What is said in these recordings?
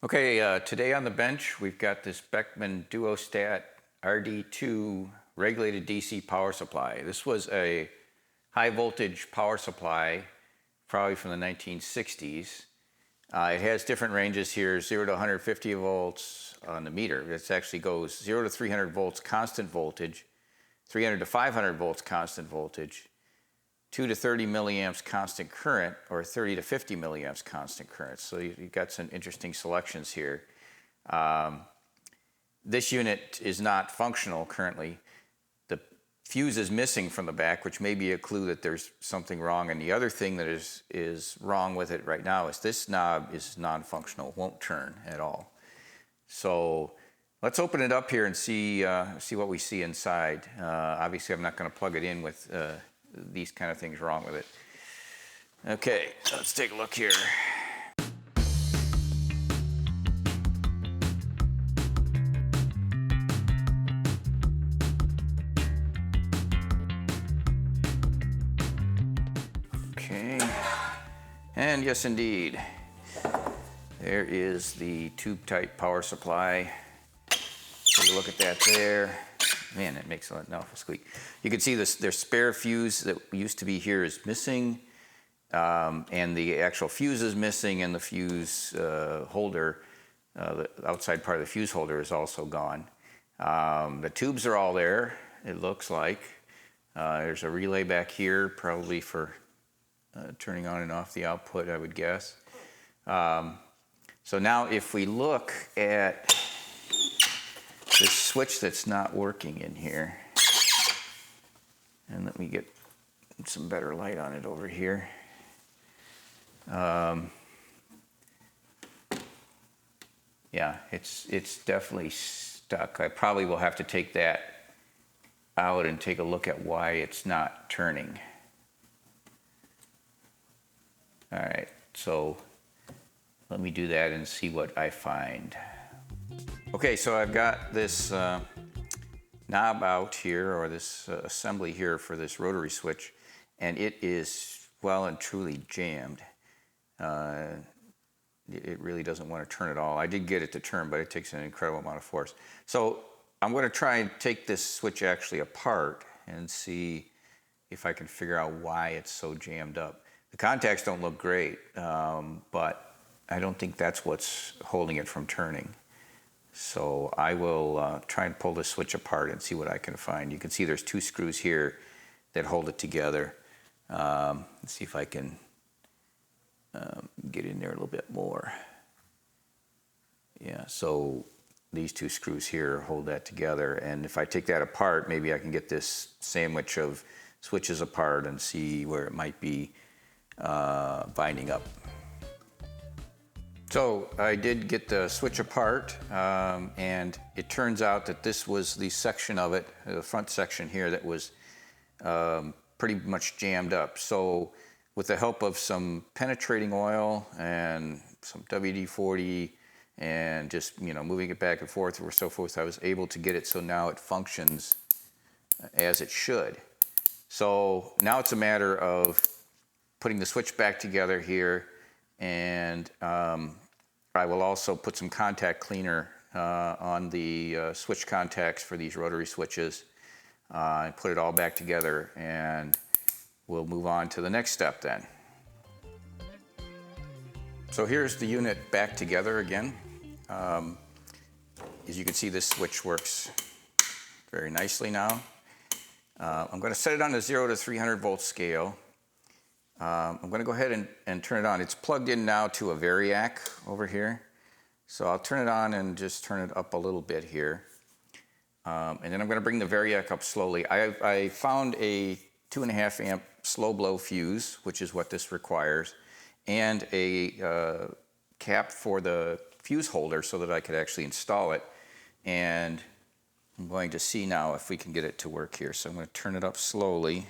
Okay, today on the bench, we've got this Beckman Duostat RD2 regulated DC power supply. This was a high voltage power supply, probably from the 1960s. It has different ranges here, 0 to 150 volts on the meter. It actually goes 0 to 300 volts constant voltage, 300 to 500 volts constant voltage, 2 to 30 milliamps constant current, or 30 to 50 milliamps constant current. So you've got some interesting selections here. This unit is not functional currently. The fuse is missing from the back, which may be a clue that there's something wrong. And the other thing that is wrong with it right now is this knob is non-functional, won't turn at all. So let's open it up here and see what we see inside. Obviously, I'm not going to plug it in with these kind of things wrong with it. Okay, so let's take a look here. Okay, and yes indeed, there is the tube type power supply. Take a look at that there. Man, it makes an awful squeak. You can see this, their spare fuse that used to be here is missing, and the actual fuse is missing, and the fuse holder, the outside part of the fuse holder is also gone. The tubes are all there, it looks like. There's a relay back here, probably for turning on and off the output, I would guess. So now if we look at this switch that's not working in here, and let me get some better light on it over here. Yeah, it's definitely stuck. I probably will have to take that out and take a look at why it's not turning. All right, so let me do that and see what I find. Okay, so I've got this knob out here, or this assembly here for this rotary switch, and it is well and truly jammed. It really doesn't want to turn at all. I did get it to turn, but it takes an incredible amount of force. So I'm going to try and take this switch actually apart and see if I can figure out why it's so jammed up. The contacts don't look great, but I don't think that's what's holding it from turning. So I will try and pull this switch apart and see what I can find. You can see there's two screws here that hold it together. Let's see if I can get in there a little bit more. Yeah, so these two screws here hold that together. And if I take that apart, maybe I can get this sandwich of switches apart and see where it might be binding up. So I did get the switch apart, and it turns out that this was the section of it, the front section here, that was pretty much jammed up. So with the help of some penetrating oil and some WD-40 and just moving it back and forth or so forth, I was able to get it so now it functions as it should. So now it's a matter of putting the switch back together here, and I will also put some contact cleaner on the switch contacts for these rotary switches and put it all back together, and we'll move on to the next step then. So here's the unit back together again. As you can see, this switch works very nicely now. I'm going to set it on the 0 to 300 volt scale. I'm going to go ahead and turn it on. It's plugged in now to a variac over here. So I'll turn it on and just turn it up a little bit here. And then I'm going to bring the variac up slowly. I found a 2.5 amp slow blow fuse, which is what this requires, and a cap for the fuse holder so that I could actually install it. And I'm going to see now if we can get it to work here. So I'm going to turn it up slowly.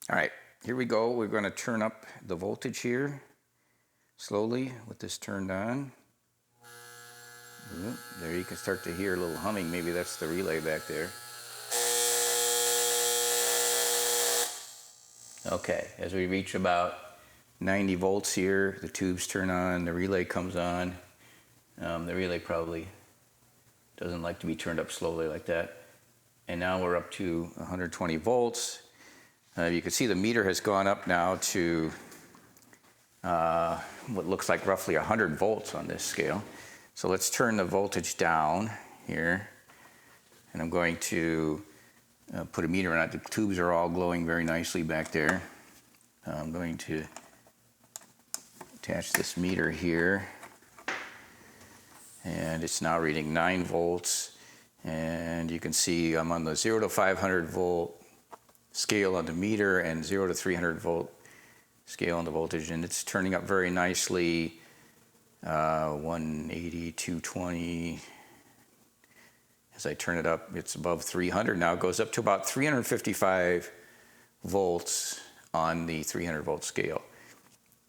All right. Here we go. We're going to turn up the voltage here slowly with this turned on. There you can start to hear a little humming. Maybe that's the relay back there. Okay, as we reach about 90 volts here, the tubes turn on, the relay comes on, The relay probably doesn't like to be turned up slowly like that. And now we're up to 120 volts. You can see the meter has gone up now to what looks like roughly 100 volts on this scale. So let's turn the voltage down here. And I'm going to put a meter on it. The tubes are all glowing very nicely back there. I'm going to attach this meter here. And it's now reading 9 volts. And you can see I'm on the 0 to 500 volt scale on the meter and 0 to 300 volt scale on the voltage. And it's turning up very nicely, 180, 220. As I turn it up, it's above 300 now. It goes up to about 355 volts on the 300 volt scale.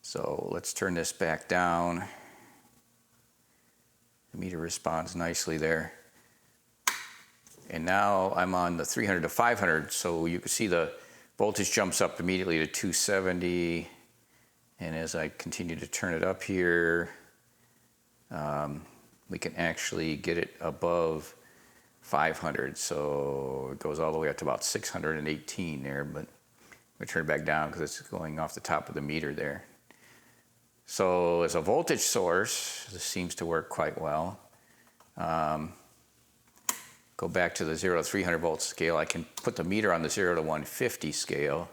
So let's turn this back down. The meter responds nicely there. And now I'm on the 300 to 500, so you can see the voltage jumps up immediately to 270. And as I continue to turn it up here, we can actually get it above 500. So it goes all the way up to about 618 there, but we turn it back down because it's going off the top of the meter there. So as a voltage source, this seems to work quite well. Go back to the 0 to 300 volt scale. I can put the meter on the 0 to 150 scale.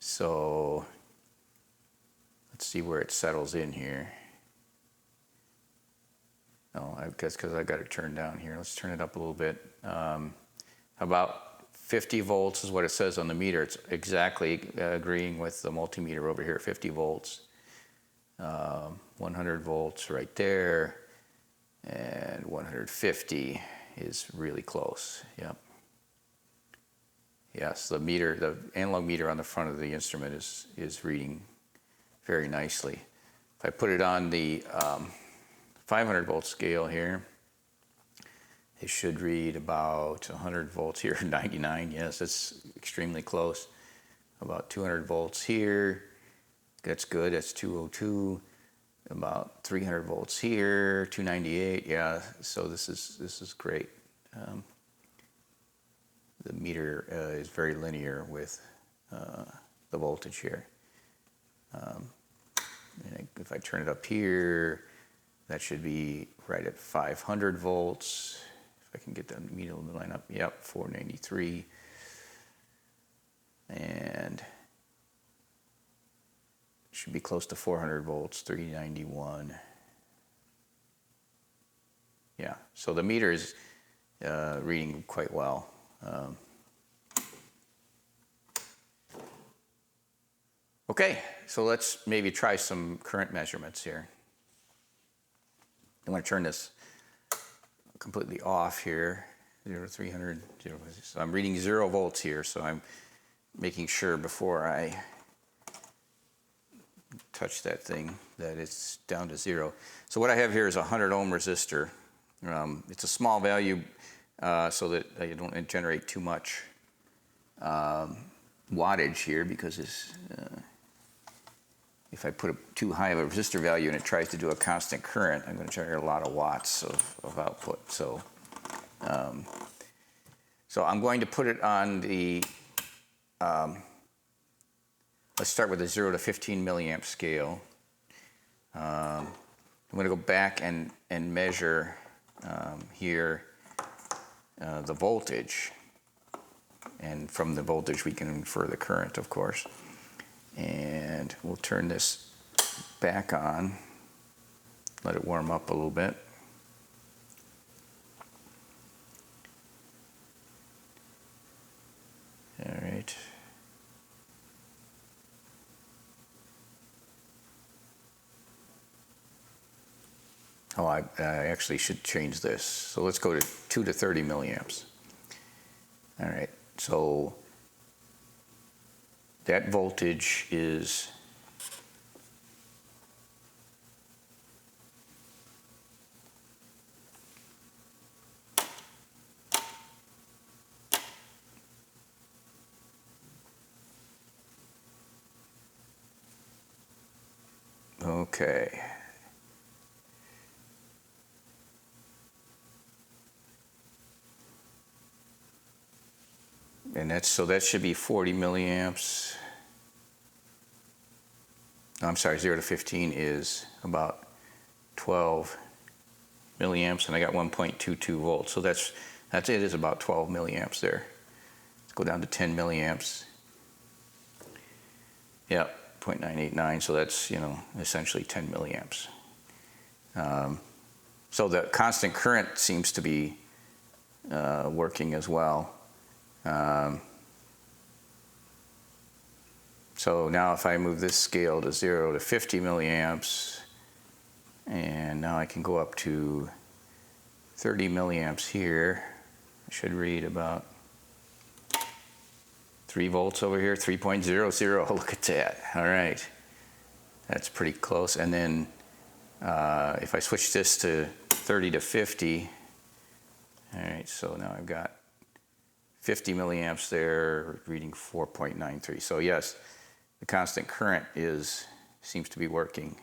So let's see where it settles in here. Oh, I guess because I got it turned down here. Let's turn it up a little bit. About 50 volts is what it says on the meter. It's exactly agreeing with the multimeter over here, 50 volts. 100 volts right there. And 150 is really close. Yep. Yes, the meter, the analog meter on the front of the instrument is reading very nicely. If I put it on the 500 volt scale here, it should read about 100 volts here, 99. Yes, it's extremely close. About 200 volts here. That's good. That's 202. About 300 volts here, 298. Yeah, so this is great. The meter is very linear with the voltage here. And if I turn it up here, that should be right at 500 volts. If I can get the meter to line up, yep, 493. And should be close to 400 volts, 391. Yeah, so the meter is reading quite well. Okay, so let's maybe try some current measurements here. I'm going to turn this completely off here, 0 to 300. So I'm reading 0 volts here, so I'm making sure before I touch that thing that it's down to 0. So what I have here is a 100 ohm resistor. It's a small value so that you don't generate too much wattage here, because it's, if I put too high of a resistor value and it tries to do a constant current, I'm going to generate a lot of watts of output. So, so I'm going to put it on the let's start with a 0 to 15 milliamp scale. I'm going to go back and measure here the voltage. And from the voltage we can infer the current, of course. And we'll turn this back on, let it warm up a little bit. All right. Oh, I actually should change this. So let's go to 2 to 30 milliamps. All right, so that voltage is okay. And so that should be 40 milliamps. No, I'm sorry, 0 to 15 is about 12 milliamps, and I got 1.22 volts. So that's it, is about 12 milliamps there. Let's go down to 10 milliamps. Yeah, 0.989, so that's, essentially 10 milliamps. So the constant current seems to be working as well. So now if I move this scale to 0 to 50 milliamps, and now I can go up to 30 milliamps here, I should read about 3 volts over here, 3.00, look at that. All right, that's pretty close. And then if I switch this to 30 to 50, all right, so now I've got 50 milliamps there, reading 4.93. So yes, the constant current seems to be working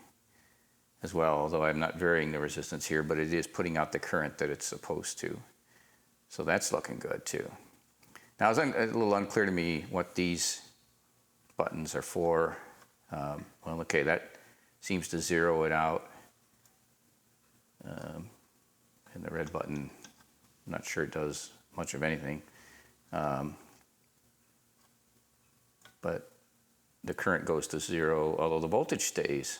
as well, although I'm not varying the resistance here, but it is putting out the current that it's supposed to. So that's looking good too. Now it's a little unclear to me what these buttons are for. Well, okay, that seems to zero it out. And the red button, I'm not sure it does much of anything. But the current goes to 0, although the voltage stays.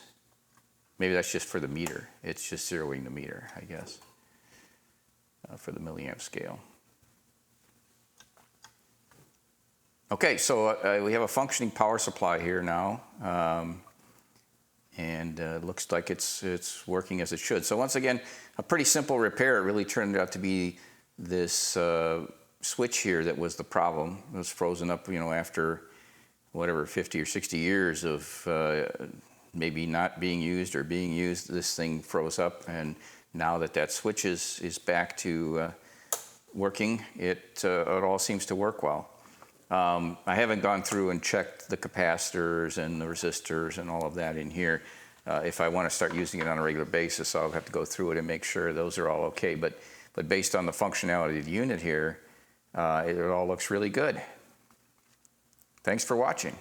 Maybe that's just for the meter. It's just zeroing the meter, I guess, for the milliamp scale. Okay, so we have a functioning power supply here now, and it looks like it's working as it should. So once again, a pretty simple repair. It really turned out to be this switch here that was the problem. It was frozen up, after whatever 50 or 60 years of maybe not being used or being used. This thing froze up, and now that switch is back to working, it all seems to work well. I haven't gone through and checked the capacitors and the resistors and all of that in here. If I want to start using it on a regular basis, I'll have to go through it and make sure those are all okay. But based on the functionality of the unit here, it all looks really good. Thanks for watching.